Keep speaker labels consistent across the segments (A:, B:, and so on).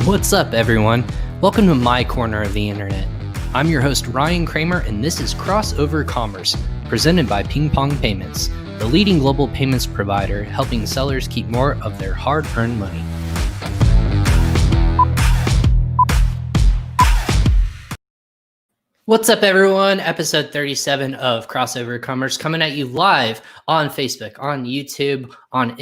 A: What's up, everyone? Welcome to my corner of the internet. I'm your host, Ryan Kramer, and this is Crossover Commerce, presented by PingPong Payments, the leading global payments provider helping sellers keep more of their hard-earned money. What's up, everyone? Episode 37 of Crossover Commerce coming at you live on Facebook, on YouTube, on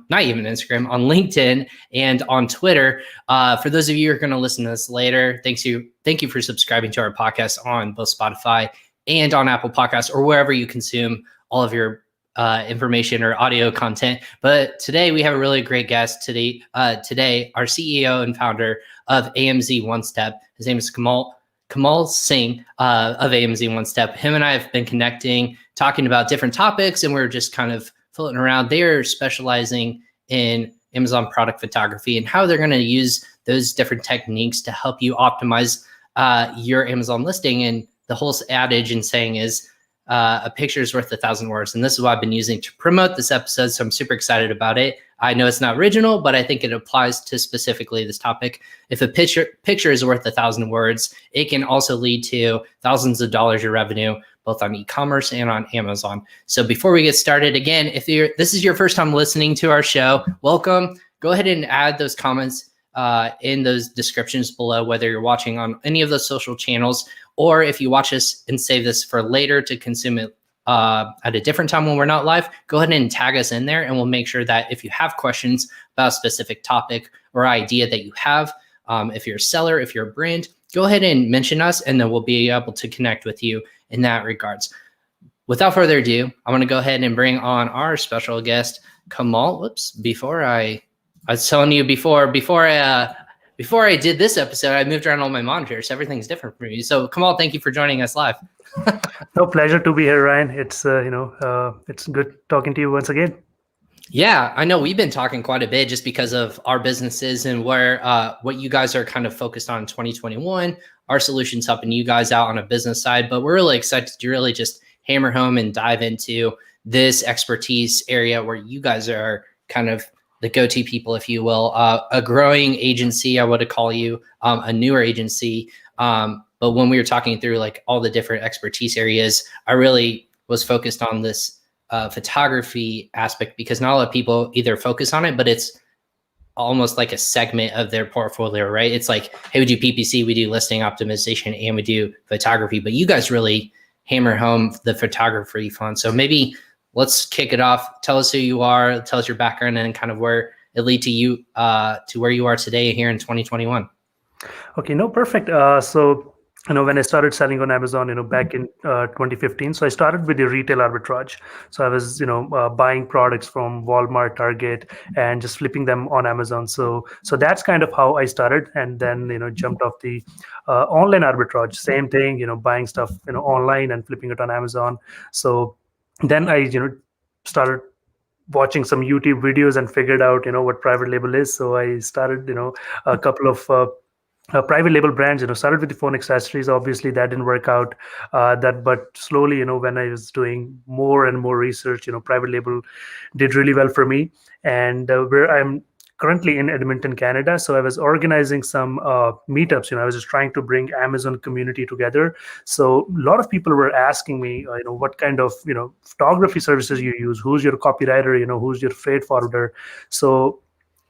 A: not even Instagram, on LinkedIn, and on Twitter. For those of you who are going to listen to this later, thank you for subscribing to our podcast on both Spotify and on Apple Podcasts or wherever you consume all of your information or audio content. But today we have a really great guest. Today, our CEO and founder of AMZ One Step. His name is Kamal Singh of AMZ One Step. Him and I have been connecting, talking about different topics, and we're just kind of floating around. They're specializing in Amazon product photography and how they're going to use those different techniques to help you optimize your Amazon listing. And the whole adage and saying is a picture is worth 1,000 words. And this is what I've been using to promote this episode. So I'm super excited about it. I know it's not original, but I think it applies to specifically this topic. If a picture is worth 1,000 words, it can also lead to thousands of dollars of revenue, both on e-commerce and on Amazon. So before we get started, again, if this is your first time listening to our show, welcome. Go ahead and add those comments in those descriptions below, whether you're watching on any of those social channels, or if you watch us and save this for later to consume it at a different time when we're not live, go ahead and tag us in there, and we'll make sure that if you have questions about a specific topic or idea that you have, if you're a seller, if you're a brand, go ahead and mention us, and then we'll be able to connect with you in that regards. Without further ado, I'm going to go ahead and bring on our special guest, Kamal. Whoops! I was telling you before I did this episode, I moved around all my monitors. So everything's different for me. So Kamal, thank you for joining us live.
B: No, pleasure to be here, Ryan. It's it's good talking to you once again.
A: Yeah, I know we've been talking quite a bit just because of our businesses and where what you guys are kind of focused on in 2021. Our solutions helping you guys out on a business side, but we're really excited to really just hammer home and dive into this expertise area where you guys are kind of the go-to people, if you will, a growing agency, I would call you, a newer agency. But when we were talking through like all the different expertise areas, I really was focused on this photography aspect because not a lot of people either focus on it, but it's almost like a segment of their portfolio, right? It's like, hey, we do PPC, we do listing optimization, and we do photography, but you guys really hammer home the photography fund. So maybe let's kick it off. Tell us who you are, tell us your background, and kind of where it led to you to where you are today here in 2021.
B: Okay, no, perfect. So when I started selling on Amazon, back in 2015, so I started with the retail arbitrage. So I was, buying products from Walmart, Target, and just flipping them on Amazon. So that's kind of how I started, and then jumped off the online arbitrage. Same thing, buying stuff online and flipping it on Amazon. So then I started watching some YouTube videos and figured out what private label is. So I started a couple of private label brands. Started with the phone accessories. Obviously that didn't work out, but slowly when I was doing more and more research, private label did really well for me. And where I'm currently in Edmonton, Canada, so I was organizing some meetups. I was just trying to bring Amazon community together. So a lot of people were asking me what kind of photography services you use, who's your copywriter, who's your freight forwarder. So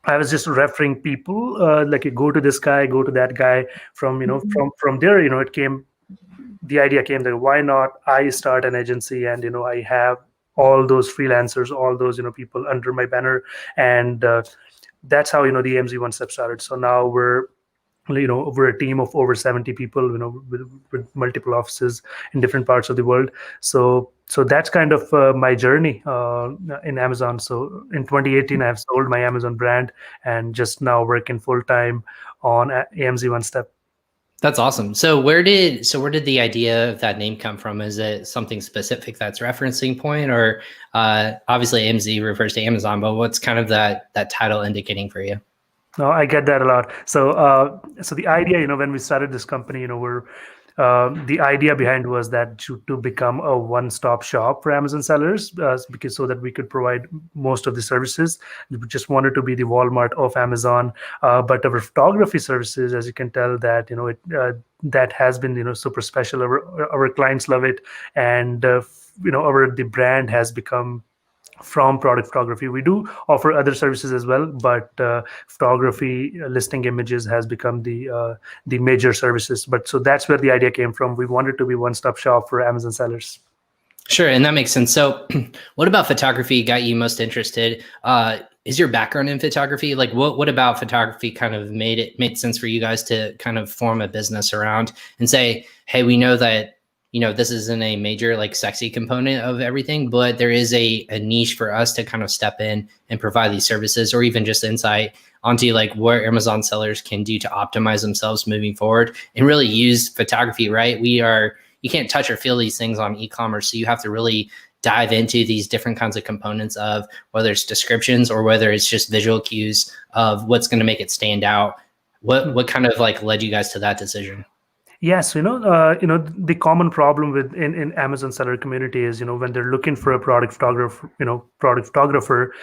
B: I was just referring people, like go to this guy, go to that guy. From there, the idea came that why not I start an agency, and I have all those freelancers, all those people under my banner, and that's how the AMZ One Step started. So now we're a team of over 70 people, with multiple offices in different parts of the world. So that's kind of my journey in Amazon. So in 2018, I have sold my Amazon brand and just now working full time on AMZ One Step.
A: That's awesome. So where did the idea of that name come from? Is it something specific that's referencing point, or obviously AMZ refers to Amazon, but what's kind of that title indicating for you?
B: No, I get that a lot. So the idea, when we started this company, we're The idea behind was that to become a one-stop shop for Amazon sellers, because so that we could provide most of the services. We just wanted to be the Walmart of Amazon. But our photography services, as you can tell, that that has been super special. Our clients love it, and our the brand has become from product photography. We do offer other services as well, but photography, listing images has become the major services. But so that's where the idea came from. We wanted to be one-stop shop for Amazon sellers.
A: Sure, and that makes sense. So, what about photography got you most interested? Is your background in photography? Like, what about photography kind of made sense for you guys to kind of form a business around and say, hey, we know that this isn't a major like sexy component of everything, but there is a niche for us to kind of step in and provide these services, or even just insight onto like what Amazon sellers can do to optimize themselves moving forward and really use photography, right? You can't touch or feel these things on e-commerce. So you have to really dive into these different kinds of components of whether it's descriptions or whether it's just visual cues of what's going to make it stand out. What kind of like led you guys to that decision?
B: Yes, the common problem with in Amazon seller community is, when they're looking for a product photographer.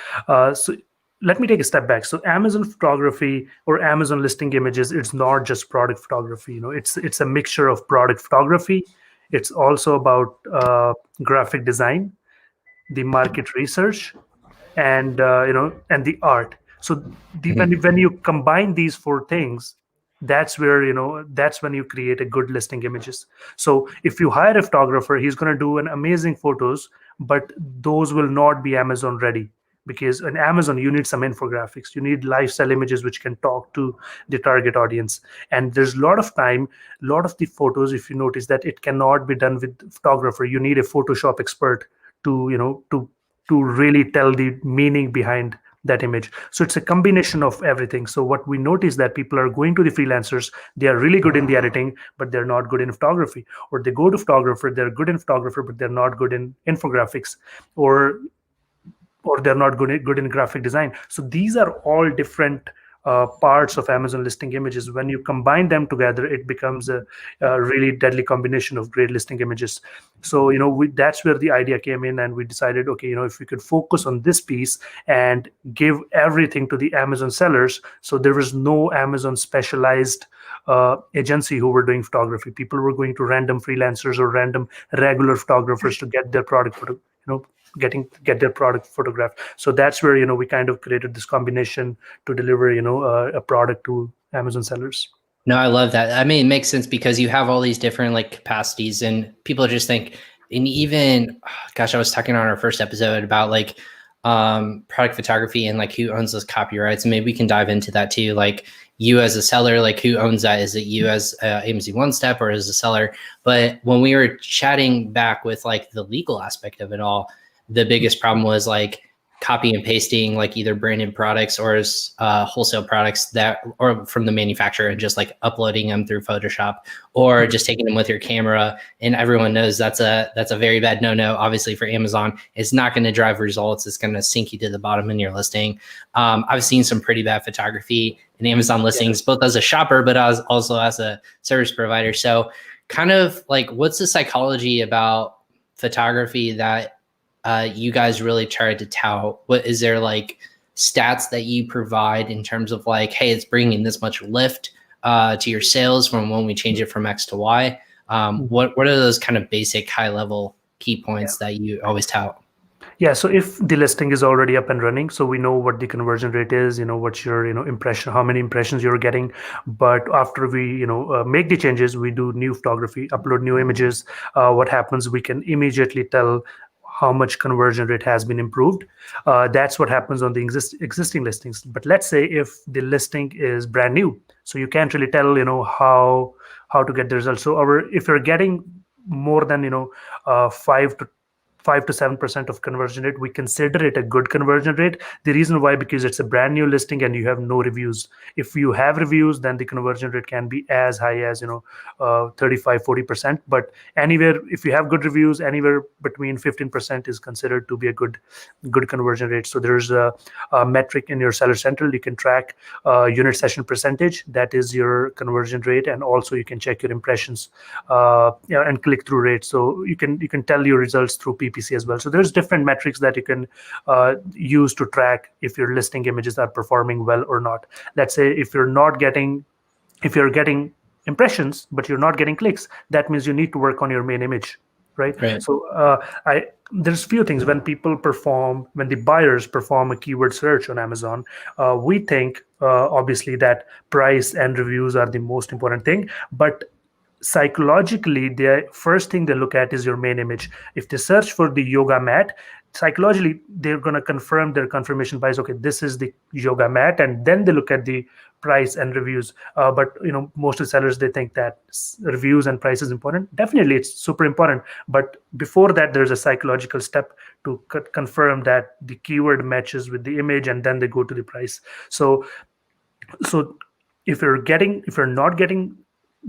B: So let me take a step back. So Amazon photography or Amazon listing images, it's not just product photography. It's a mixture of product photography. It's also about graphic design, the market research, and and the art. So when you combine these four things, that's when you create a good listing images. So if you hire a photographer, he's going to do an amazing photos, but those will not be Amazon ready, because in Amazon you need some infographics, you need lifestyle images which can talk to the target audience. And there's a lot of time, a lot of the photos, if you notice, that it cannot be done with photographer. You need a Photoshop expert to to really tell the meaning behind that image. So it's a combination of everything. So what we notice that people are going to the freelancers, they are really good in the editing, but they're not good in photography. Or they go to photographer, they're good in photographer, but they're not good in infographics, or they're not good in graphic design. So these are all different parts of Amazon listing images. When you combine them together, it becomes a really deadly combination of great listing images. So that's where the idea came in, and we decided, okay, if we could focus on this piece and give everything to the Amazon sellers. So there was no Amazon specialized agency who were doing photography. People were going to random freelancers or random regular photographers to get their product get their product photographed. So that's where we kind of created this combination to deliver a product to Amazon sellers.
A: No, I love that. I mean, it makes sense because you have all these different like capacities, and people just think, and even, gosh, I was talking on our first episode about like product photography and like who owns those copyrights. And maybe we can dive into that too. Like you as a seller, like who owns that? Is it you as AMZ One Step or as a seller? But when we were chatting back with like the legal aspect of it all, the biggest problem was like copy and pasting, like either branded products or wholesale products that or from the manufacturer and just like uploading them through Photoshop or just taking them with your camera. And everyone knows that's a very bad no-no, obviously, for Amazon. It's not going to drive results. It's going to sink you to the bottom in your listing. I've seen some pretty bad photography in Amazon listings, both as a shopper, but also as a service provider. So kind of like, what's the psychology about photography that you guys really tried to tout? What is there like stats that you provide in terms of like, hey, it's bringing this much lift to your sales from when we change it from X to Y? What are those kind of basic high level key points that you always tout?
B: Yeah, so if the listing is already up and running, so we know what the conversion rate is, what's your, impression, how many impressions you're getting. But after we, make the changes, we do new photography, upload new images. What happens? We can immediately tell how much conversion rate has been improved. That's what happens on the existing listings. But let's say if the listing is brand new, so you can't really tell, how to get the results. So if you're getting more than 5 to 5 to 7% of conversion rate, we consider it a good conversion rate. The reason why, because it's a brand new listing and you have no reviews. If you have reviews, then the conversion rate can be as high as 35-40%. But anywhere, if you have good reviews, anywhere between 15% is considered to be a good conversion rate. So there's a metric in your Seller Central. You can track unit session percentage, that is your conversion rate, and also you can check your impressions and click through rate. So you can tell your results through PPC as well. So there's different metrics that you can use to track if your listing images are performing well or not. Let's say if you're getting impressions but you're not getting clicks, that means you need to work on your main image, right? So there's few things. When the buyers perform a keyword search on Amazon, we think obviously that price and reviews are the most important thing, but psychologically, the first thing they look at is your main image. If they search for the yoga mat, psychologically they're going to confirm their confirmation bias. Okay, this is the yoga mat, and then they look at the price and reviews. But most of the sellers, they think that reviews and price is important. Definitely, it's super important. But before that, there's a psychological step to confirm that the keyword matches with the image, and then they go to the price. So if you're not getting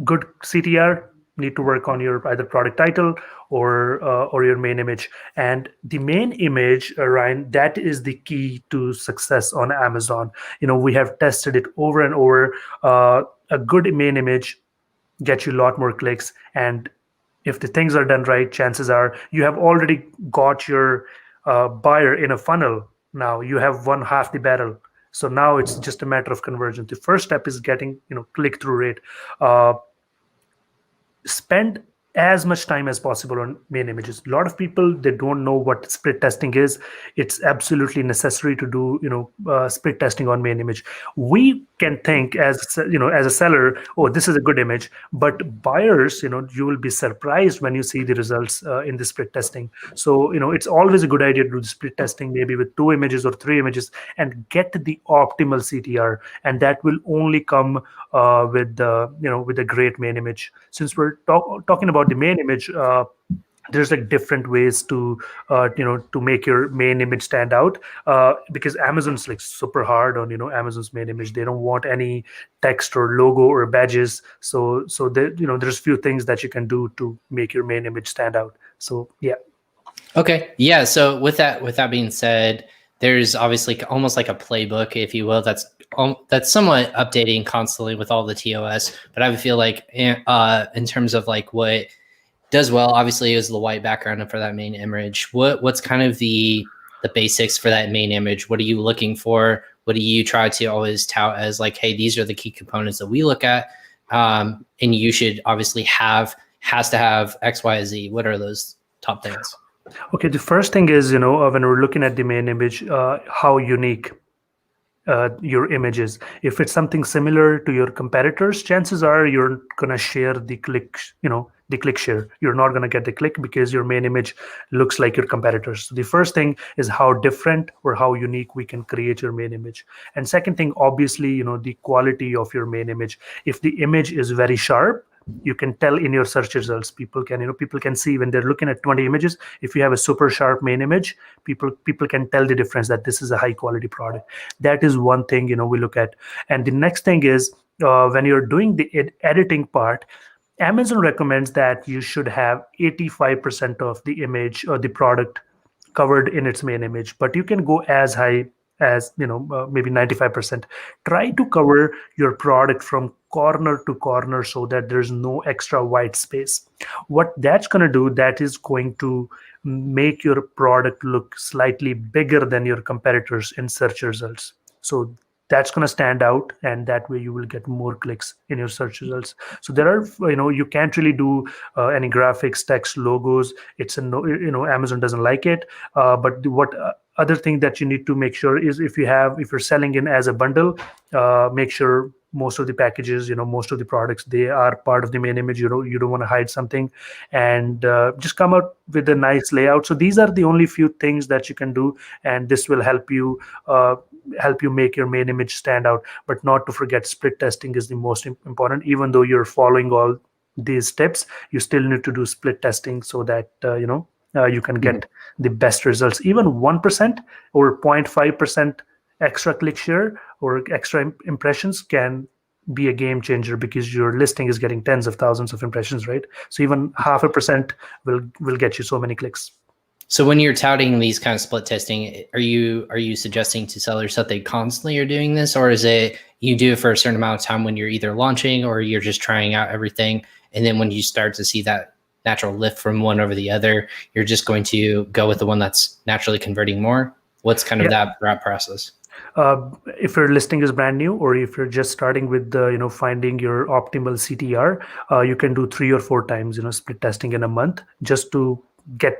B: good CTR, need to work on your either product title or your main image. And the main image, Ryan, that is the key to success on Amazon. We have tested it over and over. A good main image gets you a lot more clicks, and if the things are done right, chances are you have already got your buyer in a funnel. Now you have won half the battle. So now it's just a matter of conversion. The first step is getting click-through rate. Spend as much time as possible on main images. A lot of people, they don't know what split testing is. It's absolutely necessary to do split testing on main image. We can think as a seller, oh, this is a good image, but buyers, you will be surprised when you see the results in the split testing. So it's always a good idea to do the split testing, maybe with 2 images or 3 images, and get the optimal CTR, and that will only come with a great main image. Since we're talking about the main image, there's like different ways to make your main image stand out, because Amazon's like super hard on Amazon's main image. They don't want any text or logo or badges. So there's few things that you can do to make your main image stand out. So yeah.
A: Okay. Yeah. So with that being said, there's obviously almost like a playbook, if you will, that's somewhat updating constantly with all the TOS. But I feel like in terms of like what does well, obviously is the white background for that main image. What's kind of the basics for that main image? What are you looking for? What do you try to always tout as like, hey, these are the key components that we look at, and you should obviously has to have X, Y, Z. What are those top things?
B: Okay, the first thing is, when we're looking at the main image, how unique your image is. If it's something similar to your competitors, chances are you're gonna share the click share. You're not gonna get the click because your main image looks like your competitors. So the first thing is how different or how unique we can create your main image. And second thing, obviously, the quality of your main image. If the image is very sharp, you can tell in your search results. People can see when they're looking at 20 images. If you have a super sharp main image, people can tell the difference that this is a high quality product. That is one thing we look at. And the next thing is when you're doing the editing part, Amazon recommends that you should have 85% of the image or the product covered in its main image, but you can go as high as maybe 95%. Try to cover your product from corner to corner so that there's no extra white space. What that's going to do, that is going to make your product look slightly bigger than your competitors in search results. So that's going to stand out, and that way you will get more clicks in your search results. So there are, you can't really do any graphics, text, logos. It's Amazon doesn't like it. But what other thing that you need to make sure is if you're selling in as a bundle, make sure most of the packages, most of the products, they are part of the main image. You don't want to hide something, and just come out with a nice layout. So these are the only few things that you can do, and this will help you make your main image stand out. But not to forget, split testing is the most important. Even though you're following all these steps, you still need to do split testing so that you can get the best results. Even 1% or 0.5% extra click share or extra impressions can be a game changer, because your listing is getting tens of thousands of impressions, right? So even 0.5% will get you so many clicks.
A: So when you're touting these kind of split testing, are you suggesting to sellers that they constantly are doing this, or is it you do it for a certain amount of time when you're either launching or you're just trying out everything, and then when you start to see that natural lift from one over the other, you're just going to go with the one that's naturally converting more? What's kind of that process?
B: If your listing is brand new, or if you're just starting with the, finding your optimal CTR, you can do 3 or 4 times, split testing in a month, just to get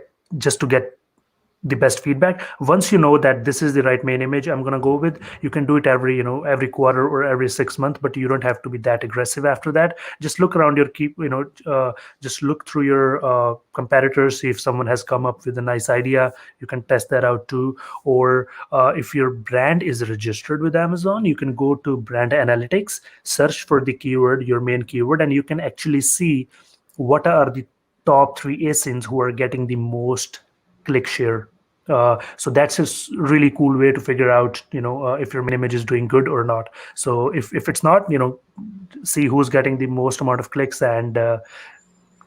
B: the best feedback. Once you know that this is the right main image I'm going to go with, you can do it every quarter or every 6 months, but you don't have to be that aggressive after that. Just look around your just look through your competitors, see if someone has come up with a nice idea. You can test that out too. Or if your brand is registered with Amazon, you can go to brand analytics, search for the keyword, your main keyword, and you can actually see what are the top 3 ASINs who are getting the most click share. So that's a really cool way to figure out, if your main image is doing good or not. So if it's not, see who's getting the most amount of clicks and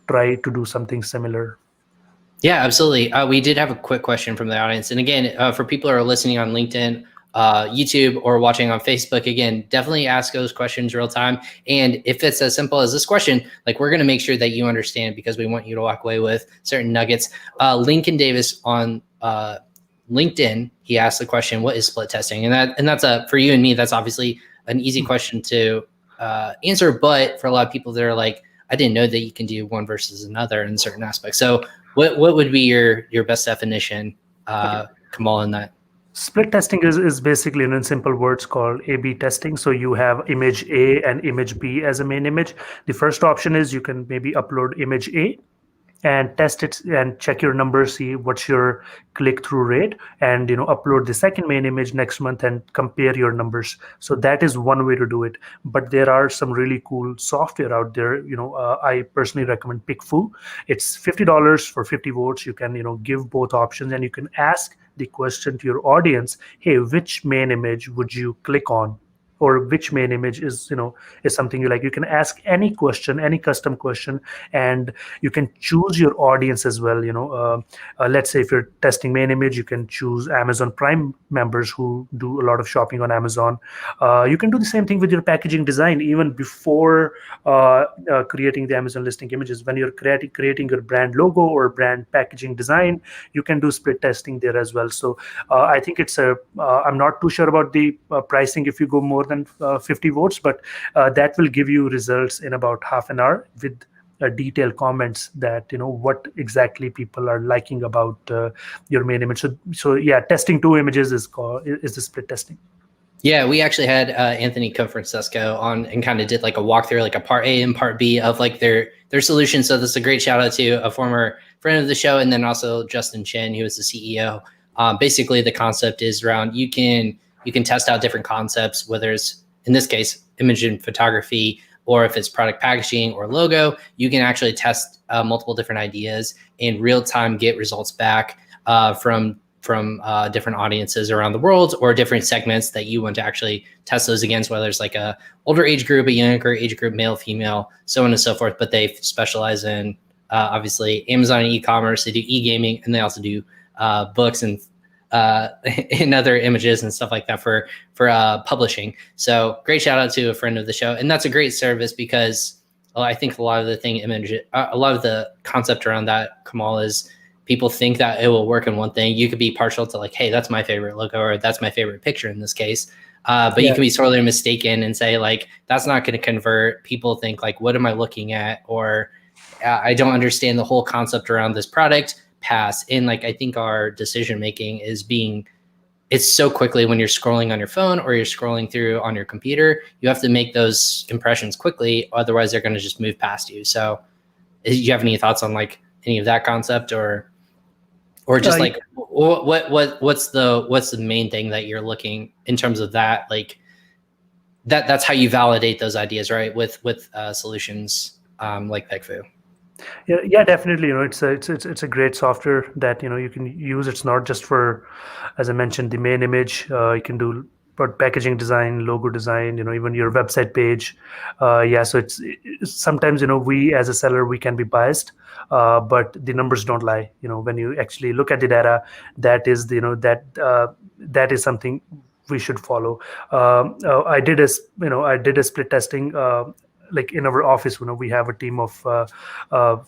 B: try to do something similar.
A: Yeah, absolutely. We did have a quick question from the audience. And again, for people who are listening on LinkedIn, YouTube, or watching on Facebook, again, definitely ask those questions real time. And if it's as simple as this question, like, we're going to make sure that you understand, because we want you to walk away with certain nuggets. Lincoln Davis on LinkedIn, he asked the question, what is split testing? And that's for you and me, that's obviously an easy question to answer. But for a lot of people that are like, I didn't know that you can do one versus another in certain aspects. So what would be your best definition, Kamal, in that?
B: Split testing is basically, in simple words, called A/B testing. So you have image A and image B as a main image. The first option is you can maybe upload image A and test it and check your numbers, see what's your click-through rate, and upload the second main image next month and compare your numbers. So that is one way to do it. But there are some really cool software out there. I personally recommend PickFu. It's $50 for 50 votes. You can give both options, and you can ask the question to your audience, hey, which main image would you click on, or which main image is something you like. You can ask any question, any custom question, and you can choose your audience as well. Let's say if you're testing main image, you can choose Amazon Prime members who do a lot of shopping on Amazon. You can do the same thing with your packaging design, even before creating the Amazon listing images. When you're creating your brand logo or brand packaging design, you can do split testing there as well. So I think it's I'm not too sure about the pricing if you go more than 50 votes, but that will give you results in about half an hour with detailed comments that what exactly people are liking about your main image. So yeah, testing 2 images is the split testing.
A: Yeah, we actually had Anthony Confrancesco on and kind of did like a walkthrough, like a part A and part B of like their solution. So this is a great shout out to a former friend of the show, and then also Justin Chen, who is the CEO. Basically, the concept is around you can test out different concepts, whether it's, in this case, image and photography, or if it's product packaging or logo. You can actually test multiple different ideas in real time, get results back from different audiences around the world, or different segments that you want to actually test those against, whether it's like a older age group, a younger age group, male, female, so on and so forth. But they specialize in obviously Amazon and e-commerce. They do e-gaming, and they also do books and in other images and stuff like that for publishing. So great shout out to a friend of the show. And that's a great service, because I think a lot of the concept around that, Kamal, is people think that it will work in one thing. You could be partial to like, hey, that's my favorite logo, or that's my favorite picture in this case. But you can be sorely mistaken and say like, that's not going to convert. People think like, what am I looking at? Or I don't understand the whole concept around this product. Pass. And like, I think our decision making it's so quickly when you're scrolling on your phone or you're scrolling through on your computer. You have to make those impressions quickly, otherwise they're going to just move past you. So do you have any thoughts on like any of that concept, or just like what's the main thing that you're looking in terms of that? Like that's how you validate those ideas, right? With solutions like PickFu.
B: Yeah, definitely. It's a great software that you can use. It's not just for, as I mentioned, the main image. You can do but packaging design, logo design. Even your website page. Yeah, so it's sometimes we as a seller we can be biased, but the numbers don't lie. When you actually look at the data, that is that is something we should follow. I did a split testing. Like in our office, we have a team of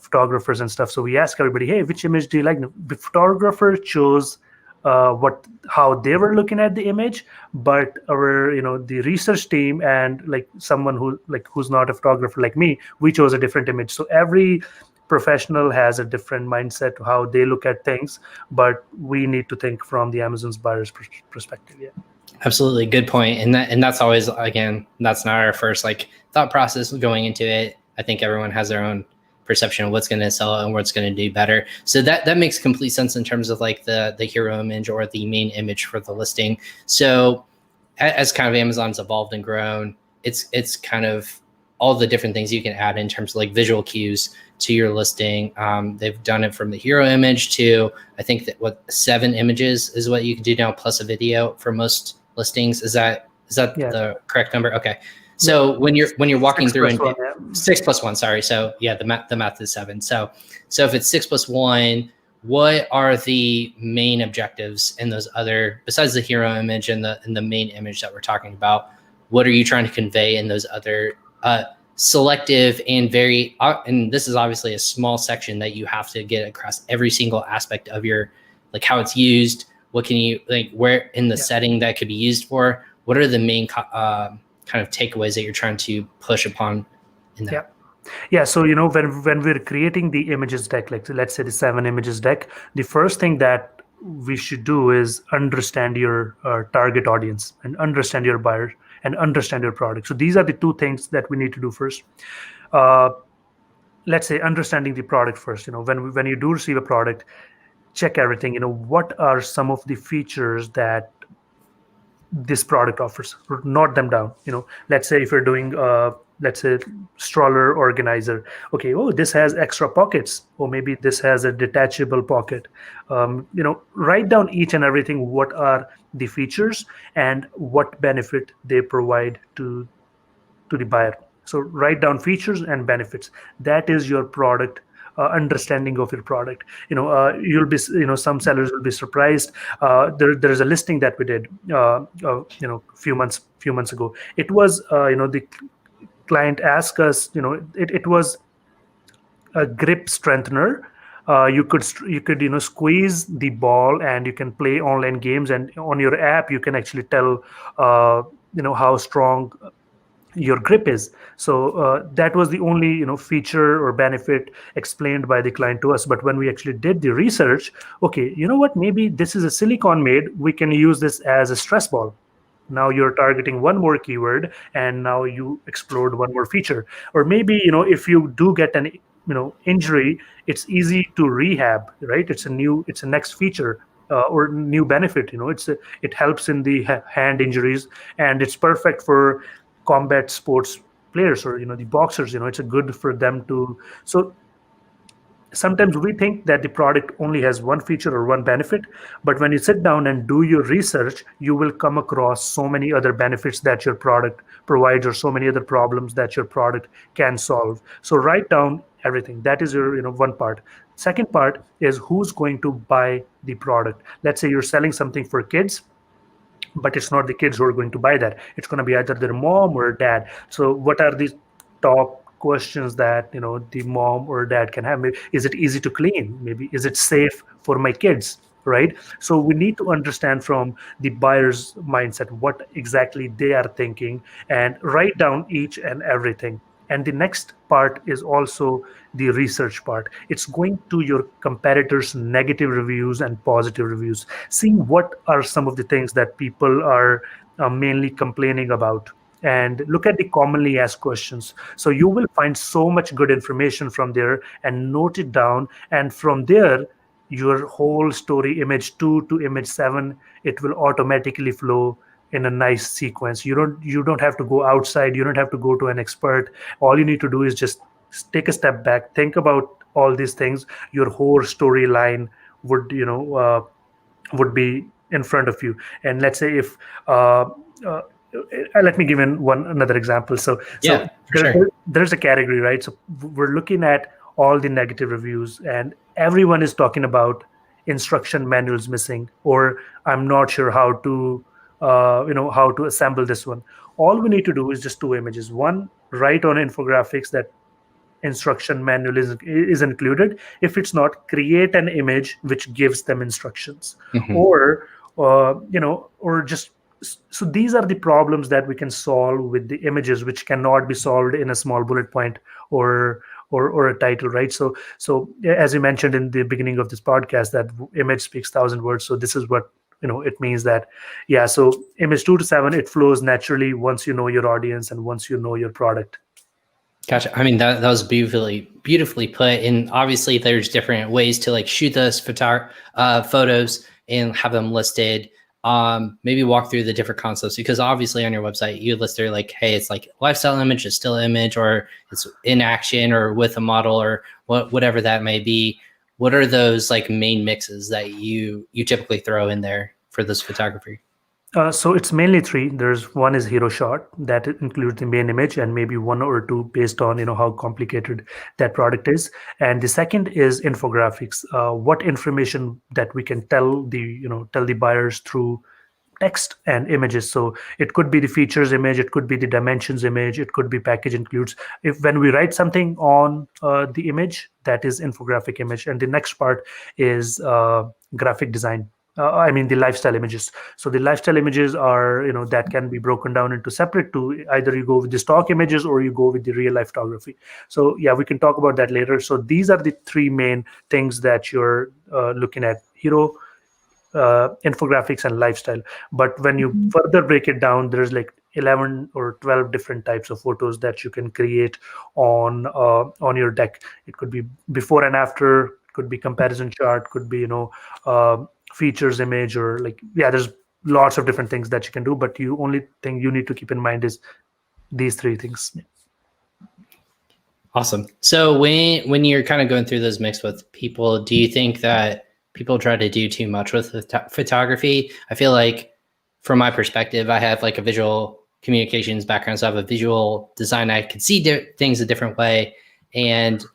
B: photographers and stuff. So we ask everybody, hey, which image do you like? The photographer chose what how they were looking at the image, but our the research team and like someone who's not a photographer like me, we chose a different image. So every professional has a different mindset to how they look at things, but we need to think from the Amazon's buyer's perspective. Yeah.
A: Absolutely, good point. And that's always, again, that's not our first like thought process going into it. I think everyone has their own perception of what's going to sell and what's going to do better. So that makes complete sense in terms of like the hero image or the main image for the listing. So as kind of Amazon's evolved and grown, it's kind of all the different things you can add in terms of like visual cues to your listing. They've done it from the hero image to, I think that 7 images is what you can do now, plus a video for most listings. Is that
B: Yeah.
A: the correct number? Okay. So when you're walking through and
B: 1, yeah.
A: 6 plus 1, sorry. So yeah, the math is 7. So if it's 6 plus 1, what are the main objectives in those other, besides the hero image and the main image that we're talking about? What are you trying to convey in those other selective and very, and this is obviously a small section that you have to get across every single aspect of your, like how it's used, what can you, like where in the setting that could be used for, what are the main kind of takeaways that you're trying to push upon in that?
B: Yeah, so when we're creating the images deck, like let's say the 7 images deck, the first thing that we should do is understand your target audience and understand your buyer and understand your product. So these are the 2 things that we need to do first. Let's say understanding the product first. When you do receive a product, check everything. What are some of the features that this product offers? Note them down. Let's say if you're doing let's say stroller organizer, okay, oh, this has extra pockets, or maybe this has a detachable pocket. Write down each and everything, what are the features and what benefit they provide to the buyer. So write down features and benefits. That is your product understanding of your product. You'll be, some sellers will be surprised. There's a listing that we did few months ago. It was the client asked us, it was a grip strengthener. You could squeeze the ball and you can play online games, and on your app you can actually tell how strong your grip is. So that was the only feature or benefit explained by the client to us. But when we actually did the research, okay, you know what, maybe this is a silicone made, we can use this as a stress ball. Now you're targeting one more keyword and now you explored one more feature. Or maybe if you do get an injury, it's easy to rehab, right? It's a next feature or new benefit. It helps in the hand injuries, and it's perfect for combat sports players or the boxers. It's a good for them to. So sometimes we think that the product only has one feature or one benefit, but when you sit down and do your research, you will come across so many other benefits that your product provides or so many other problems that your product can solve. So write down everything. That is your one part. Second part is who's going to buy the product. Let's say you're selling something for kids, but it's not the kids who are going to buy that. It's going to be either their mom or dad. So what are the top questions that the mom or dad can have? Maybe, is it easy to clean? Maybe is it safe for my kids? Right? So we need to understand from the buyer's mindset what exactly they are thinking and write down each and everything. And the next part is also the research part. It's going to your competitors' negative reviews and positive reviews, seeing what are some of the things that people are mainly complaining about, and look at the commonly asked questions. So you will find so much good information from there and note it down. And from there, your whole story, image 2 to image 7, it will automatically flow in a nice sequence. You don't have to go outside. You don't have to go to an expert. All you need to do is just take a step back, think about all these things, your whole storyline would would be in front of you. And let's say if uh, let me give in one another example. So
A: Yeah, for sure.
B: there's a category, right? So we're looking at all the negative reviews, and everyone is talking about instruction manuals missing, or I'm not sure how to how to assemble this one. All we need to do is just two images. One, write on infographics that instruction manual is included. If it's not, create an image which gives them instructions.
A: Mhm.
B: Or or just, so these are the problems that we can solve with the images, which cannot be solved in a small bullet point or or a title, right? So as you mentioned in the beginning of this podcast, that image speaks 1,000 words. So this is what it means that, yeah, so image 2 to 7, it flows naturally once you know your audience and once you know your product.
A: Gotcha. I mean, that was beautifully put. And obviously, there's different ways to like shoot those photos and have them listed. Maybe walk through the different concepts, because obviously on your website you list there like, hey, it's like lifestyle image, a still image, or it's in action or with a model, or whatever that may be. What are those like main mixes that you typically throw in there for this photography?
B: So it's mainly three. There's one is hero shot that includes the main image and maybe one or two based on how complicated that product is. And the second is infographics. What information that we can tell the tell the buyers through text and images. So it could be the features image, it could be the dimensions image, it could be package includes. If when we write something on the image, that is infographic image. And the next part is graphic design. I mean the lifestyle images. So the lifestyle images are that can be broken down into separate to either you go with the stock images or you go with the real life photography. So yeah, we can talk about that later. So these are the three main things that you're looking at: hero, infographics, and lifestyle. But when you further break it down, there's like 11 or 12 different types of photos that you can create on your deck. It could be before and after, could be comparison chart, could be features image, or like, yeah, there's lots of different things that you can do, but you only thing you need to keep in mind is these three things.
A: Awesome. So when you're kind of going through those mixed with people, do you think that people try to do too much with photography? I feel like, from my perspective, I have like a visual communications background, so I have a visual design. I can see things a different way, and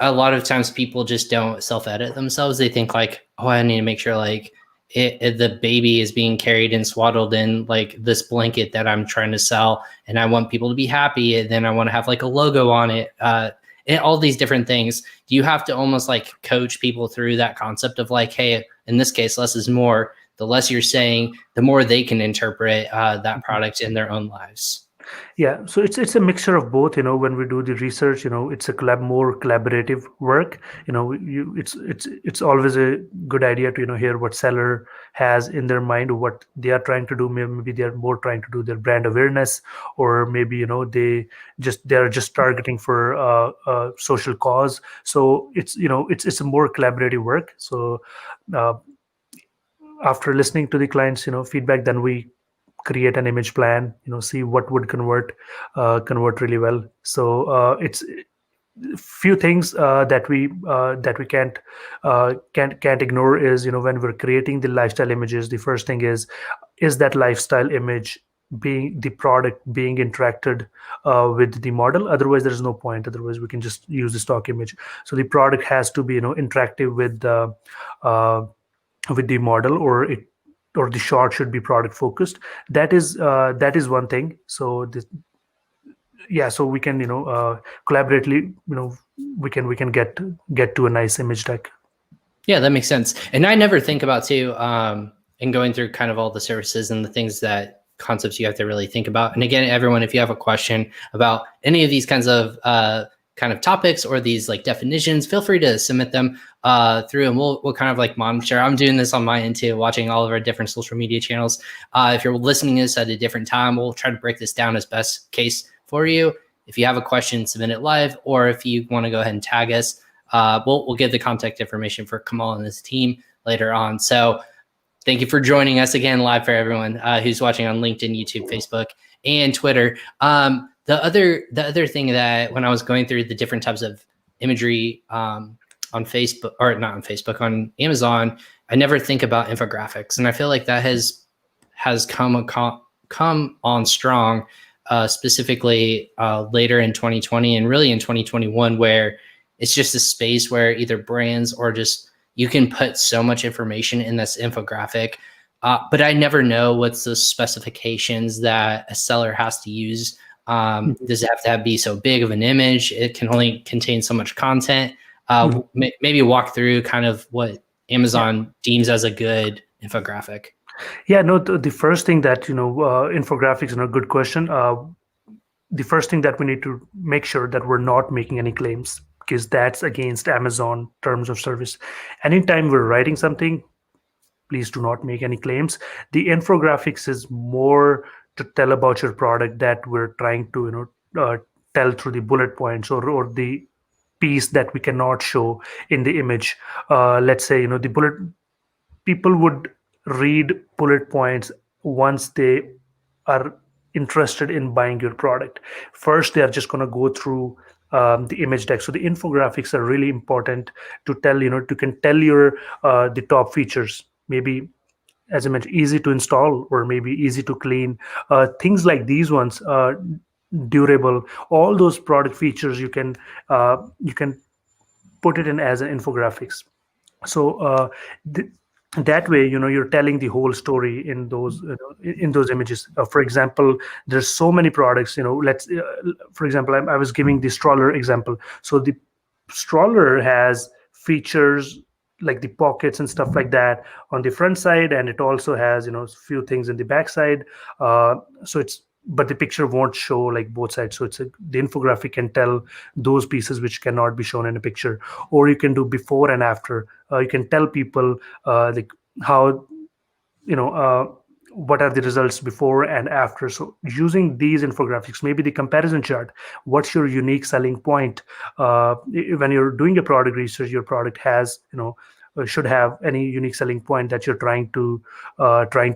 A: a lot of times people just don't self-edit themselves. They think like, oh, I need to make sure like the baby is being carried and swaddled in like this blanket that I'm trying to sell, and I want people to be happy, and then I want to have like a logo on it, and all these different things. Do you have to almost like coach people through that concept of like, hey, in this case, less is more? The less you're saying, the more they can interpret that product in their own lives.
B: Yeah, so it's a mixture of both. When we do the research, it's a more collaborative work. It's always a good idea to hear what seller has in their mind, what they are trying to do. Maybe they are more trying to do their brand awareness, or maybe they're just targeting for social cause. So it's a more collaborative work. So uh, after listening to the clients feedback, then we create an image plan, see what would convert really well. So it's few things that we can't ignore is when we're creating the lifestyle images, the first thing is that lifestyle image being the product being interacted with the model. Otherwise there's no point. Otherwise we can just use the stock image. So the product has to be interactive with the model, or the shot should be product focused. That is one thing. So yeah, so we can collaboratively we can get to a nice image deck.
A: Yeah, that makes sense. And I never think about too, in going through kind of all the services and the things that concepts you have to really think about. And again, everyone, if you have a question about any of these kinds of kind of topics or these like definitions, feel free to submit them through, and we'll kind of like monitor. I'm doing this on my end too, watching all of our different social media channels. If you're listening to this at a different time, we'll try to break this down as best case for you. If you have a question, submit it live, or if you want to go ahead and tag us, we'll give the contact information for Kamal and his team later on. So thank you for joining us again live, for everyone who's watching on LinkedIn, YouTube, Facebook, and Twitter. the other thing that when I was going through the different types of imagery on Facebook, or not on Facebook, on Amazon, I never think about infographics, and I feel like that has come on strong, specifically later in 2020 and really in 2021, where it's just a space where either brands or just you can put so much information in this infographic. But I never know what's the specifications that a seller has to use. Does it have to be so big of an image? It can only contain so much content. Maybe walk through kind of what Amazon deems as a good infographic.
B: Yeah, no, the first thing that, infographics, good question. The first thing that we need to make sure that we're not making any claims, because that's against Amazon terms of service. Anytime we're writing something, please do not make any claims. The infographics is more to tell about your product that we're trying to, tell through the bullet points or the piece that we cannot show in the image. Let's say, people would read bullet points once they are interested in buying your product. First, they are just going to go through the image deck. So the infographics are really important to tell, to can tell your the top features. Maybe, as I mentioned, easy to install or maybe easy to clean. Things like these ones, durable. All those product features you can put it in as an infographics. So that way, you're telling the whole story in those in those images. For example, there's so many products. Let's for example, I was giving the stroller example. So the stroller has features like the pockets and stuff like that on the front side, and it also has a few things in the back side. So it's, but the picture won't show like both sides. So the infographic can tell those pieces which cannot be shown in a picture. Or you can do before and after. You can tell people like how, what are the results before and after. So using these infographics, maybe the comparison chart, what's your unique selling point? When you're doing a product research, your product has, should have any unique selling point that you're trying to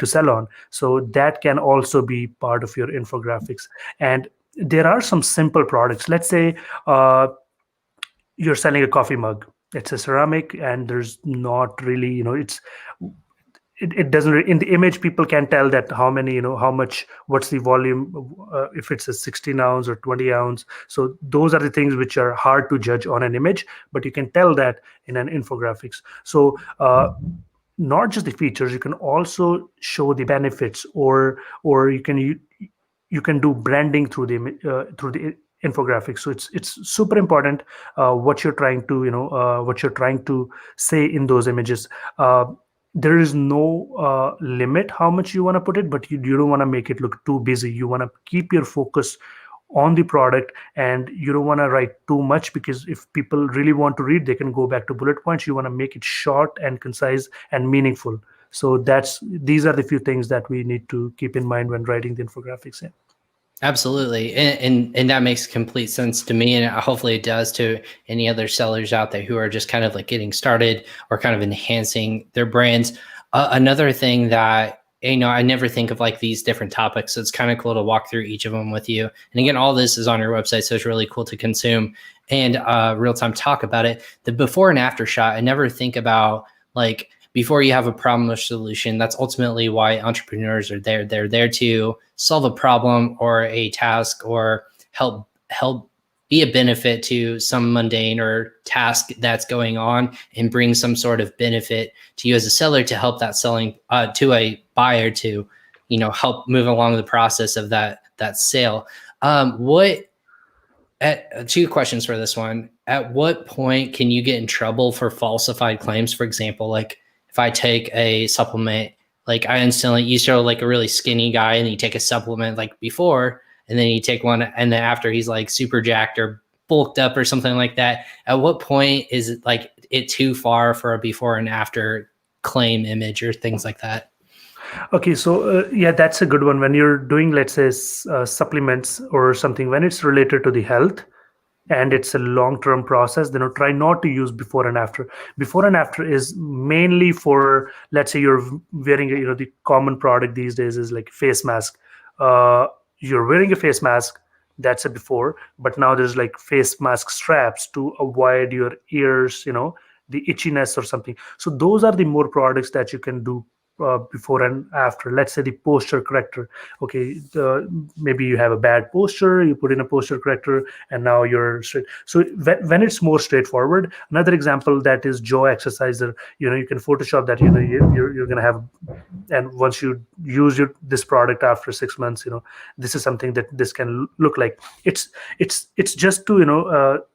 B: sell on. So that can also be part of your infographics. And there are some simple products. Let's say you're selling a coffee mug. It's a ceramic, and there's not really, it doesn't in the image people can tell that how many, how much, what's the volume, if it's a 16 ounce or 20 ounce. So those are the things which are hard to judge on an image, but you can tell that in an infographics. So not just the features, you can also show the benefits, or you can do branding through the infographics. So it's super important what you're trying to say in those images. There is no limit how much you want to put it, but you don't want to make it look too busy. You want to keep your focus on the product, and you don't want to write too much, because if people really want to read, they can go back to bullet points. You want to make it short and concise and meaningful. So these are the few things that we need to keep in mind when writing the infographics. Yeah.
A: Absolutely. And that makes complete sense to me. And hopefully it does to any other sellers out there who are just kind of like getting started or kind of enhancing their brands. Another thing that, I never think of like these different topics. So it's kind of cool to walk through each of them with you. And again, all this is on your website. So it's really cool to consume and real-time talk about it. The before and after shot, I never think about like, before you have a problem or solution. That's ultimately why entrepreneurs are there. They're there to solve a problem or a task, or help be a benefit to some mundane or task that's going on, and bring some sort of benefit to you as a seller to help that selling to a buyer to, help move along the process of that sale. Two questions for this one. At what point can you get in trouble for falsified claims? For example, like if I take a supplement, like you show like a really skinny guy and you take a supplement like before, and then you take one and then after he's like super jacked or bulked up or something like that. At what point is it like it too far for a before and after claim image or things like that?
B: Okay, so yeah, that's a good one. When you're doing, let's say, supplements or something, when it's related to the health, and it's a long-term process, then try not to use before and after. Before and after is mainly for, let's say you're wearing the common product these days is like face mask. You're wearing a face mask, That's a before. But now there's like face mask straps to avoid your ears, the itchiness or something. So those are the more products that you can do before and after. Let's say the posture corrector. Okay, maybe you have a bad posture, you put in a posture corrector, and now you're straight. So when it's more straightforward, another example that is jaw exerciser. You can Photoshop that. You're gonna have, and once you use this product after 6 months, this is something that this can look like. It's just to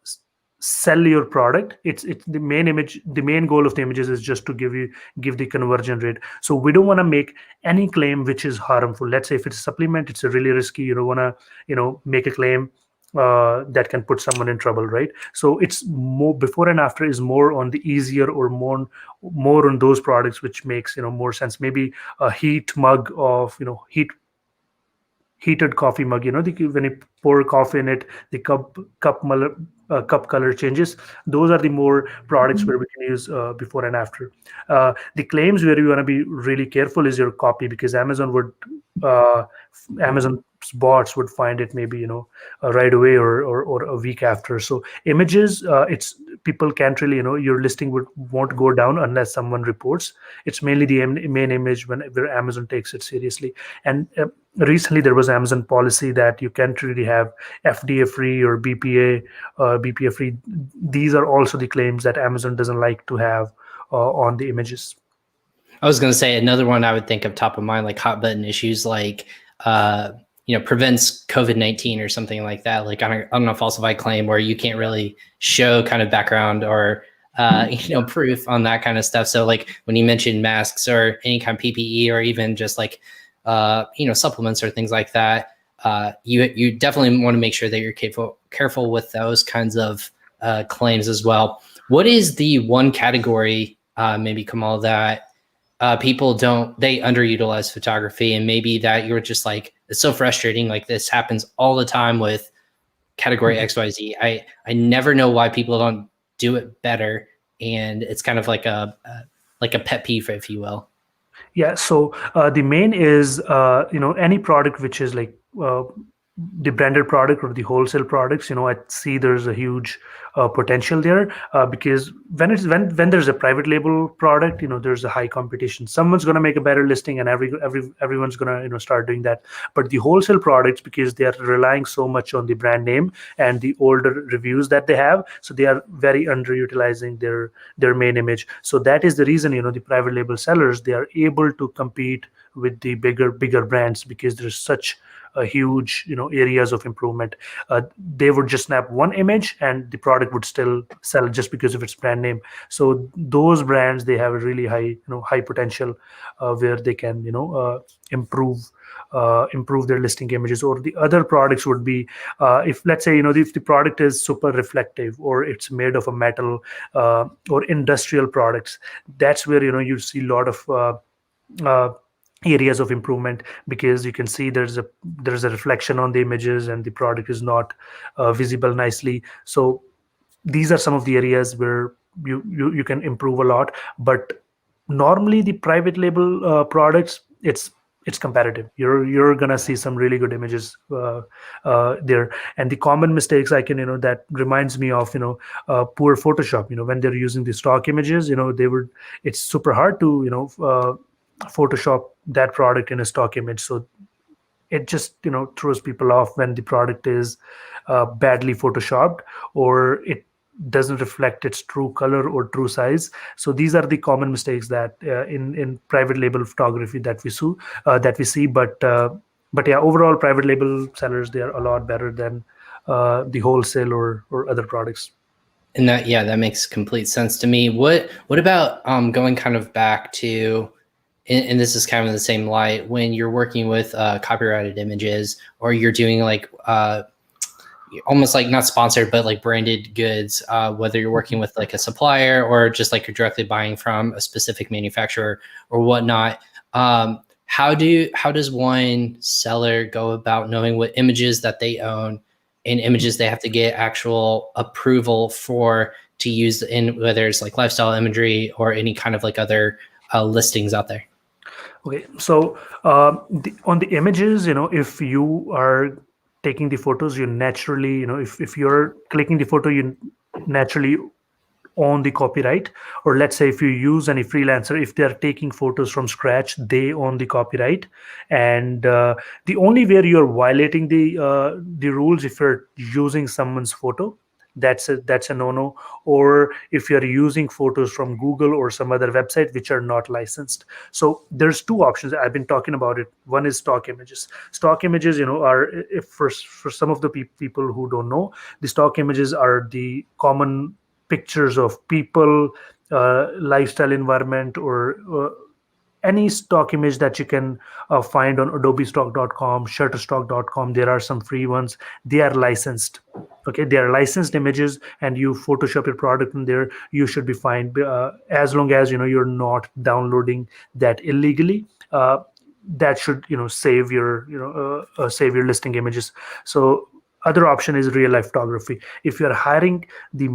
B: sell your product. It's the main image. The main goal of the images is just to give the conversion rate. So we don't want to make any claim which is harmful. Let's say if it's a supplement, it's a really risky. You don't want to make a claim that can put someone in trouble, right? So it's more before and after is more on the easier, or more on those products which makes more sense. Maybe a heat mug of heated coffee mug. When you pour coffee in it, the cup color changes. Those are the more products where we can use before and after. The claims where you want to be really careful is your copy, because uh, Amazon's bots would find it maybe right away, or a week after. So images, it's people can't really your listing won't go down unless someone reports. It's mainly the main image where Amazon takes it seriously. And recently there was Amazon policy that you can't really have FDA free or BPA free. These are also the claims that Amazon doesn't like to have on the images.
A: I was going to say another one I would think of top of mind, like hot button issues, like prevents COVID-19 or something like that, like on a falsified claim where you can't really show kind of background or proof on that kind of stuff. So like when you mentioned masks or any kind of PPE, or even just like supplements or things like that, you definitely want to make sure that you're careful with those kinds of claims as well. What is the one category, maybe Kamal, that people they underutilize photography, and maybe that you're just like, it's so frustrating, like this happens all the time with category XYZ. I never know why people don't do it better, and it's kind of like a pet peeve, if you will.
B: Yeah, so the main is any product which is like the branded product or the wholesale products. I see there's a huge potential there, because when there's a private label product, there's a high competition. Someone's going to make a better listing, and everyone's going to start doing that. But the wholesale products, because they are relying so much on the brand name and the older reviews that they have, so they are very underutilizing their main image. So that is the reason the private label sellers, they are able to compete with the bigger brands, because there's such a huge areas of improvement. They would just snap one image and the product would still sell just because of its brand name. So those brands, they have a really high potential where they can improve their listing images. Or the other products would be, if let's say if the product is super reflective, or it's made of a metal, or industrial products, that's where you see a lot of areas of improvement, because you can see there's a reflection on the images and the product is not visible nicely. So these are some of the areas where you can improve a lot. But normally the private label products, it's competitive. You're gonna see some really good images there. And the common mistakes that reminds me of poor Photoshop. When they're using the stock images, it's super hard to Photoshop that product in a stock image. So it just throws people off when the product is badly photoshopped, or it doesn't reflect its true color or true size. So these are the common mistakes that in private label photography that we see. But yeah, overall private label sellers, they are a lot better than the wholesale or other products.
A: And that makes complete sense to me. What about going kind of back to, and this is kind of in the same light, when you're working with copyrighted images, or you're doing like almost like not sponsored, but like branded goods, whether you're working with like a supplier, or just like you're directly buying from a specific manufacturer or whatnot. How does one seller go about knowing what images that they own and images they have to get actual approval to use in, whether it's like lifestyle imagery or any kind of like other listings out there?
B: Okay, so on the images, if you are taking the photos, you naturally, if you're clicking the photo, you naturally own the copyright. Or let's say if you use any freelancer, if they're taking photos from scratch, they own the copyright. And the only way you're violating the rules, if you're using someone's photo, that's a no-no. Or if you're using photos from Google or some other website which are not licensed. So there's two options. I've been talking about it. One is stock images. Stock images, are, if for some of the people who don't know, the stock images are the common pictures of people, lifestyle environment, or any stock image that you can find on adobestock.com, shutterstock.com. There are some free ones. They are licensed. Okay, they are licensed images, and you Photoshop your product in there, you should be fine, as long as you're not downloading that illegally. That should save your listing images. So other option is real life photography. If you're hiring the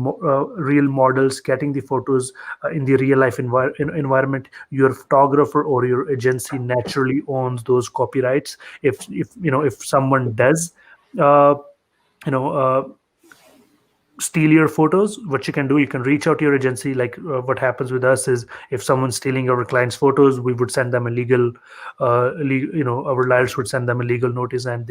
B: real models, getting the photos in the real life environment, your photographer or your agency naturally owns those copyrights. If someone does uh, you know steal your photos, what you can do, you can reach out to your agency. Like what happens with us is, if someone's stealing our clients' photos, we would send them a our lawyers would send them a legal notice, and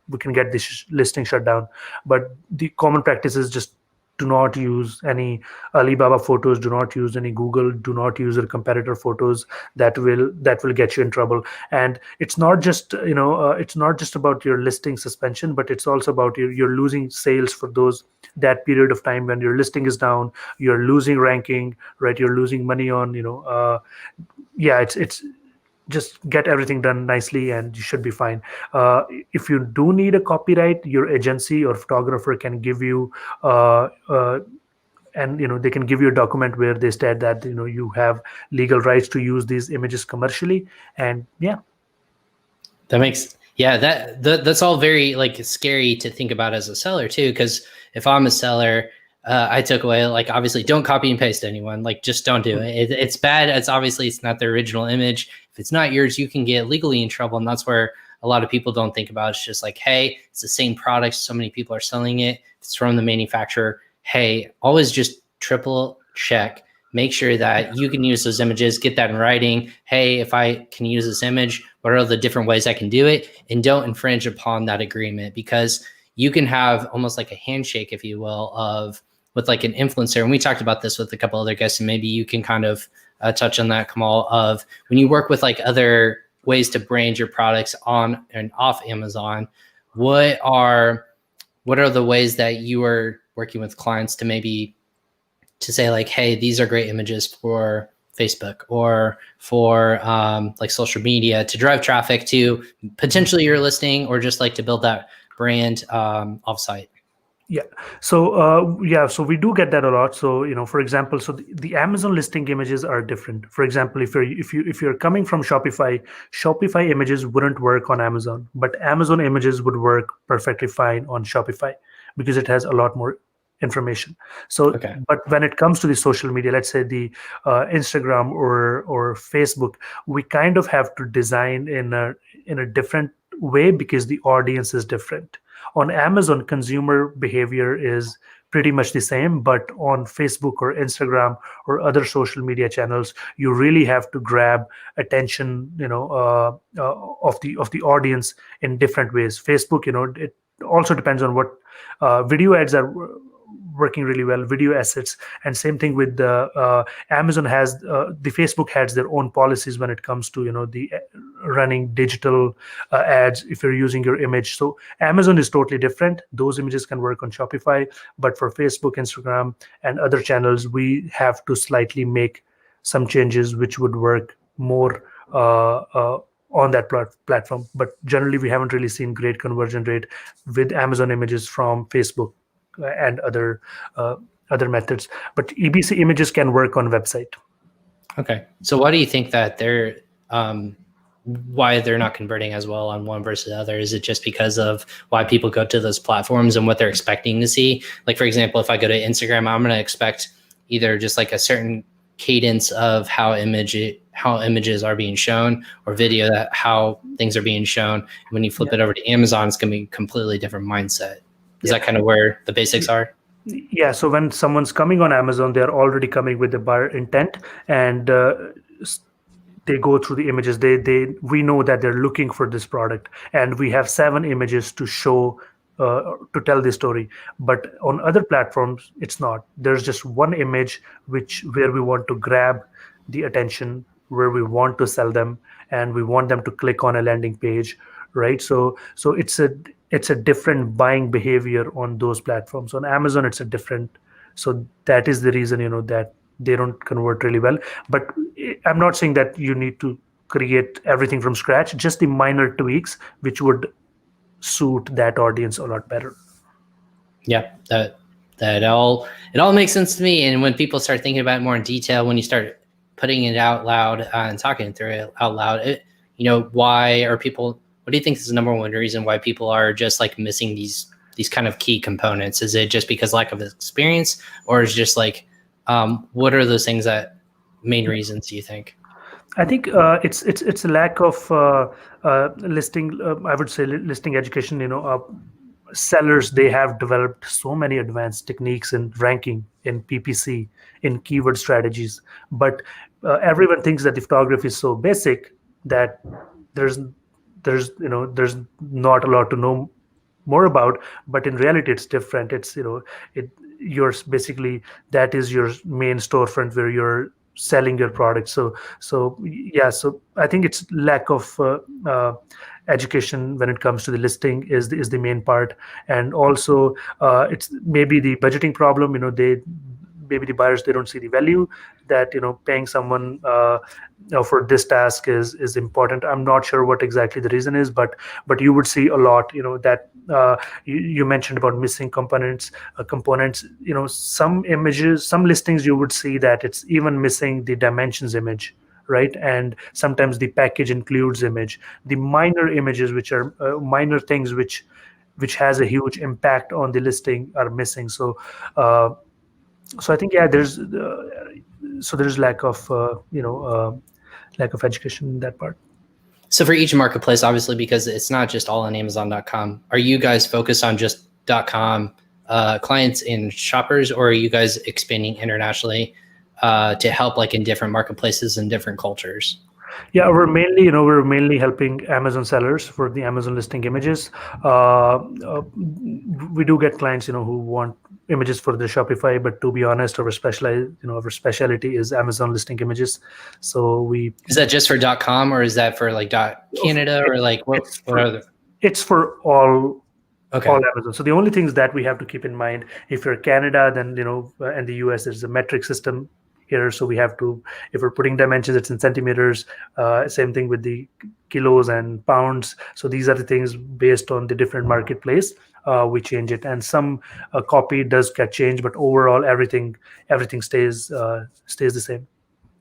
B: we can get this listing shut down. But the common practice is just do not use any Alibaba photos, do not use any Google, do not use your competitor photos. That will get you in trouble. And it's not just it's not just about your listing suspension, but it's also about you're losing sales for that period of time when your listing is down. You're losing ranking, right? You're losing money on yeah, it's just get everything done nicely and you should be fine. If you do need a copyright, your agency or photographer can give you and they can give you a document where they state that you have legal rights to use these images commercially. And yeah,
A: that's all very like scary to think about as a seller too, because if I'm a seller, I took away, like, obviously don't copy and paste anyone, like just don't do it. It's bad. It's not the original image. If it's not yours, you can get legally in trouble. And that's where a lot of people don't think about it. It's just like, hey, it's the same product, so many people are selling it, it's from the manufacturer. Hey, always just triple check, make sure that you can use those images, get that in writing. Hey, if I can use this image, what are the different ways I can do it? And don't infringe upon that agreement, because you can have almost like a handshake, if you will, with like an influencer. And we talked about this with a couple other guests, and maybe you can kind of touch on that, Kamal, of when you work with like other ways to brand your products on and off Amazon, what are the ways that you are working with clients to maybe to say like, hey, these are great images for Facebook or for like social media to drive traffic to potentially your listing, or just like to build that brand offsite?
B: Yeah. So we do get that a lot. So for example, so the Amazon listing images are different. For example, if you're coming from Shopify images wouldn't work on Amazon, but Amazon images would work perfectly fine on Shopify because it has a lot more information. So,
A: okay.
B: But when it comes to the social media, let's say the Instagram or Facebook, we kind of have to design in a different way because the audience is different. On Amazon, consumer behavior is pretty much the same, but on Facebook or Instagram or other social media channels, you really have to grab attention, of the audience in different ways. Facebook, it also depends on what video ads are working really well, video assets. And same thing with the Amazon has the Facebook has their own policies when it comes to the running digital ads if you're using your image. So Amazon is totally different. Those images can work on Shopify, but for Facebook, Instagram, and other channels, we have to slightly make some changes which would work more on that platform. But generally, we haven't really seen great conversion rate with Amazon images from Facebook and other methods. But EBC images can work on website.
A: Okay, so why do you think that why they're not converting as well on one versus the other? Is it just because of why people go to those platforms and what they're expecting to see? Like, for example, if I go to Instagram, I'm going to expect either just like a certain cadence of how images are being shown, or video, that how things are being shown. When you flip it over to Amazon, it's going to be a completely different mindset. Is that kind of where the basics are?
B: Yeah. So when someone's coming on Amazon, they're already coming with the buyer intent, and they go through the images. We know that they're looking for this product, and we have 7 images to show to tell the story. But on other platforms, it's not. There's just one image where we want to grab the attention, where we want to sell them, and we want them to click on a landing page, right? So it's a different buying behavior on those platforms. On Amazon, it's a different. So that is the reason, that they don't convert really well. But I'm not saying that you need to create everything from scratch, just the minor tweaks which would suit that audience a lot better.
A: Yeah, it all makes sense to me. And when people start thinking about it more in detail, when you start putting it out loud and talking through it out loud, why are people? What do you think is the number one reason why people are just like missing these kind of key components? Is it just because lack of experience, or is it just like what are those things that main reasons do you think?
B: I think it's a lack of listing. I would say listing education. Sellers, they have developed so many advanced techniques in ranking, in PPC, in keyword strategies, but everyone thinks that the photography is so basic that there's not a lot to know more about. But in reality, it's different. It's you're basically, that is your main storefront where you're selling your product. So I think it's lack of education when it comes to the listing is the main part. And also it's maybe the budgeting problem. Maybe the buyers, they don't see the value that paying someone for this task is important. I'm not sure what exactly the reason is, but you would see a lot that you mentioned about missing components. Some images, some listings, you would see that it's even missing the dimensions image, right? And sometimes the package includes image. The minor images, which are minor things which has a huge impact on the listing, are missing. So I think there's lack of lack of education in that part.
A: So for each marketplace, obviously, because it's not just all on Amazon.com, are you guys focused on just .com clients and shoppers, or are you guys expanding internationally to help like in different marketplaces and different cultures?
B: Yeah, we're mainly helping Amazon sellers for the Amazon listing images. We do get clients, who want images for the Shopify, but to be honest, our specialty is Amazon listing images. So
A: is that just for .com, or is that for like .Canada, or like what are the?
B: It's for all.
A: Okay.
B: All Amazon. So the only things that we have to keep in mind, if you're Canada, then and the US, there's a metric system here. So we have to, if we're putting dimensions, it's in centimeters. Same thing with the kilos and pounds. So these are the things based on the different marketplace. We change it, and some copy does get changed, but overall everything stays the same.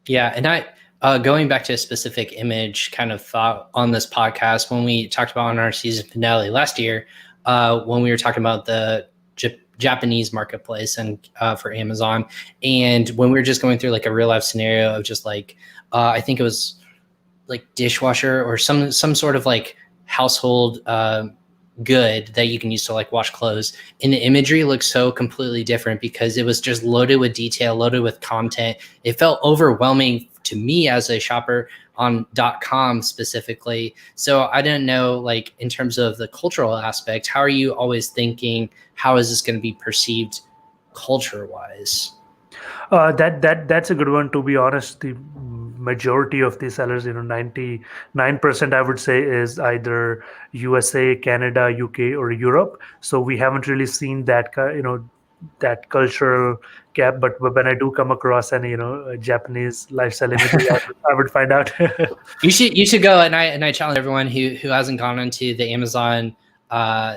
A: Yeah, and going back to a specific image kind of thought on this podcast, when we talked about on our season finale last year, when we were talking about the Japanese marketplace and for Amazon, and when we were just going through like a real life scenario of just like I think it was like dishwasher or some sort of like household good that you can use to like wash clothes, and the imagery looked so completely different because it was just loaded with detail, loaded with content. It felt overwhelming to me as a shopper on .com specifically. So I didn't know, like, in terms of the cultural aspect, how are you always thinking, how is this going to be perceived culture wise?
B: That's a good one. To be honest, the majority of the sellers, 99%, I would say, is either USA, Canada, UK, or Europe. So we haven't really seen that, that cultural gap. But when I do come across any, Japanese lifestyle imagery, I would find out.
A: You should go, and I challenge everyone who hasn't gone into the Amazon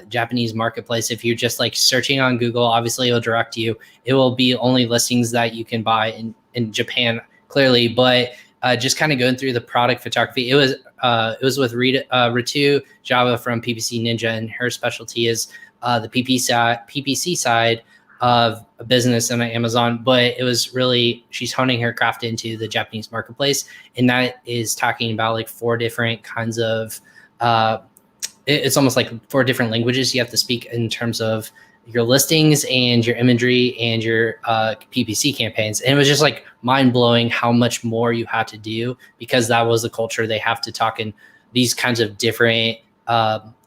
A: Japanese marketplace. If you're just like searching on Google, obviously it'll direct you. It will be only listings that you can buy in Japan, clearly, but just kind of going through the product photography. It was with Ritu Java from PPC Ninja, and her specialty is the PPC side. of a business on Amazon, but it was really, she's honing her craft into the Japanese marketplace. And that is talking about like 4 different kinds of, it's almost like 4 different languages you have to speak in terms of your listings and your imagery and your PPC campaigns. And it was just like mind blowing how much more you had to do, because that was the culture. They have to talk in these kinds of different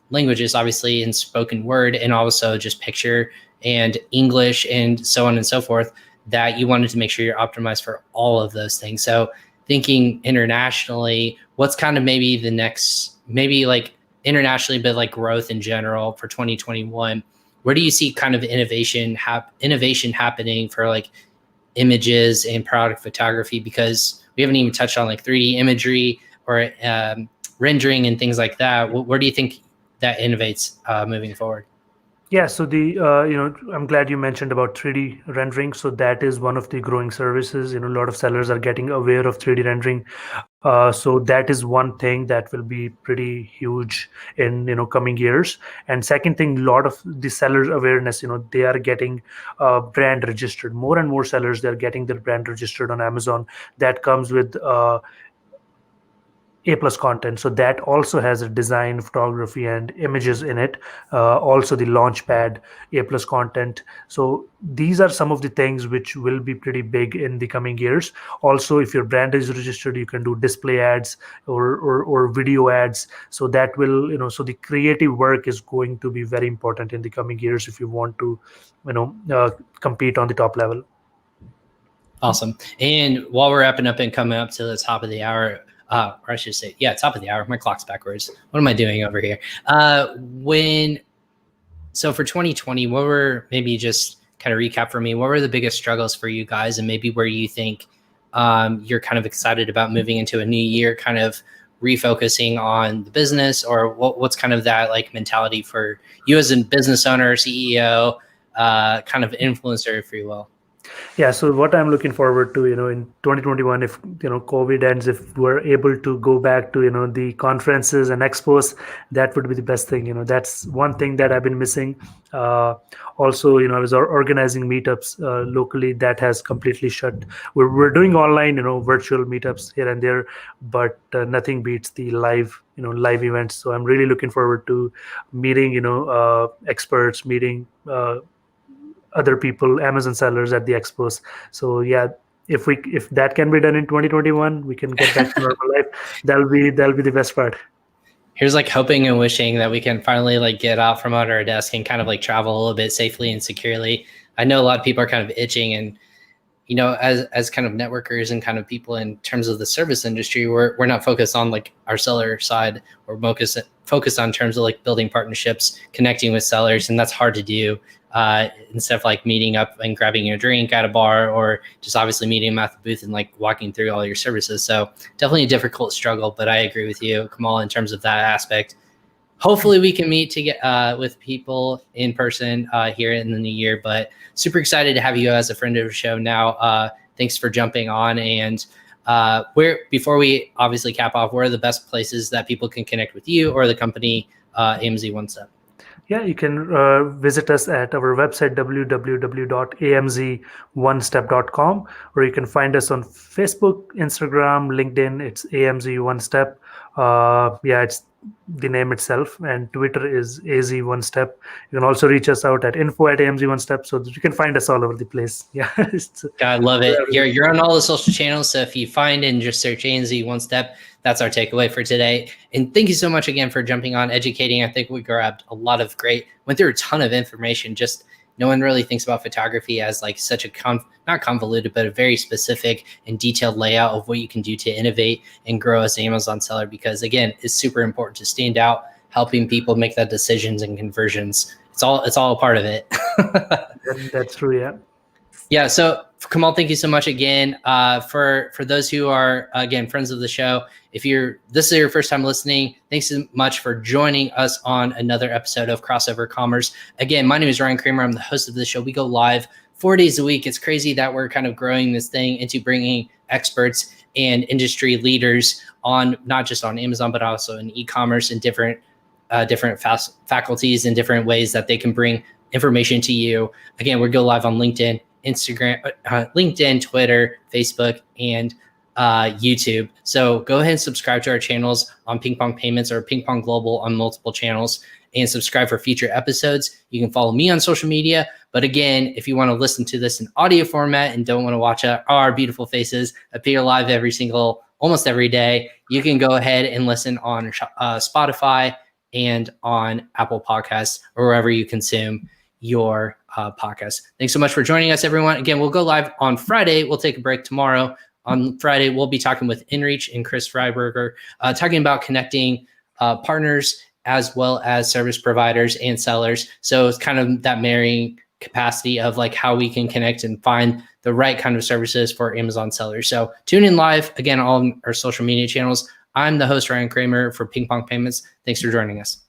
A: languages, obviously in spoken word, and also just picture and English and so on and so forth, that you wanted to make sure you're optimized for all of those things. So thinking internationally, what's kind of maybe the next, maybe like internationally, but like growth in general for 2021, where do you see kind of innovation happening for like images and product photography? Because we haven't even touched on like 3D imagery or rendering and things like that. Where do you think that innovates moving forward?
B: Yeah, so I'm glad you mentioned about 3D rendering. So that is one of the growing services. A lot of sellers are getting aware of 3D rendering. So that is one thing that will be pretty huge in coming years. And second thing, a lot of the sellers awareness. They are getting brand registered. More and more sellers, they're getting their brand registered on Amazon. That comes with A+ content. So that also has a design, photography, and images in it. Also the Launchpad A+ content. So these are some of the things which will be pretty big in the coming years. Also, if your brand is registered, you can do display ads or video ads. So that will, so the creative work is going to be very important in the coming years if you want to, compete on the top level.
A: Awesome. And while we're wrapping up and coming up to the top of the hour, or I should say, top of the hour. My clock's backwards. What am I doing over here? So for 2020, what were, maybe just kind of recap for me, what were the biggest struggles for you guys, and maybe where you think you're kind of excited about moving into a new year, kind of refocusing on the business, or what's kind of that like mentality for you as a business owner, CEO, kind of influencer, if you will?
B: Yeah, so what I'm looking forward to, in 2021, if COVID ends, if we're able to go back to the conferences and expos, that would be the best thing. That's one thing that I've been missing. Also, I was organizing meetups locally. That has completely shut. We're doing online, virtual meetups here and there, but nothing beats the live events. So I'm really looking forward to meeting experts, meeting other people, Amazon sellers at the expos. So yeah, if that can be done in 2021, we can get back to normal life. That'll be the best part.
A: Here's like hoping and wishing that we can finally like get out from under our desk and kind of like travel a little bit safely and securely. I know a lot of people are kind of itching, and as kind of networkers and kind of people in terms of the service industry, we're not focused on like our seller side. We're focused on terms of like building partnerships, connecting with sellers, and that's hard to do. Instead of like meeting up and grabbing your drink at a bar, or just obviously meeting them at the booth and like walking through all your services. So definitely a difficult struggle, but I agree with you, Kamal, in terms of that aspect. Hopefully we can meet to get with people in person here in the new year, but super excited to have you as a friend of the show now. Thanks for jumping on. And before we obviously cap off, where are the best places that people can connect with you or the company AMZ One Step?
B: Yeah, you can visit us at our website, www.amzonestep.com, or you can find us on Facebook, Instagram, LinkedIn. It's AMZ One Step. It's the name itself, and Twitter is AZ One Step. You can also reach us out at info@AMZ One Step, so that you can find us all over the place. Yeah,
A: I love it. You're on all the social channels, so if you find and just search AMZ One Step, that's our takeaway for today. And thank you so much again for jumping on, educating. I think we grabbed a lot of went through a ton of information. Just no one really thinks about photography as like such a not convoluted, but a very specific and detailed layout of what you can do to innovate and grow as an Amazon seller, because again, it's super important to stand out, helping people make that decisions and conversions. It's all a part of it.
B: That's true. Yeah.
A: Yeah. So Kamal, thank you so much again. For those who are, again, friends of the show, if this is your first time listening, thanks so much for joining us on another episode of Crossover Commerce. Again, my name is Ryan Kramer. I'm the host of the show. We go live 4 days a week. It's crazy that we're kind of growing this thing into bringing experts and industry leaders on, not just on Amazon, but also in e-commerce and different faculties and different ways that they can bring information to you. Again, we go live on LinkedIn, Instagram, LinkedIn, Twitter, Facebook, and YouTube. So go ahead and subscribe to our channels on PingPong Payments or PingPong Global on multiple channels, and subscribe for future episodes. You can follow me on social media. But again, if you want to listen to this in audio format and don't want to watch our beautiful faces appear live almost every day, you can go ahead and listen on Spotify and on Apple Podcasts or wherever you consume your podcast. Thanks so much for joining us, everyone. Again, we'll go live on Friday. We'll take a break tomorrow. On Friday, we'll be talking with InReach and Chris Freiberger, talking about connecting partners as well as service providers and sellers. So it's kind of that marrying capacity of like how we can connect and find the right kind of services for Amazon sellers. So tune in live, again, on our social media channels. I'm the host, Ryan Kramer, for PingPong Payments. Thanks for joining us.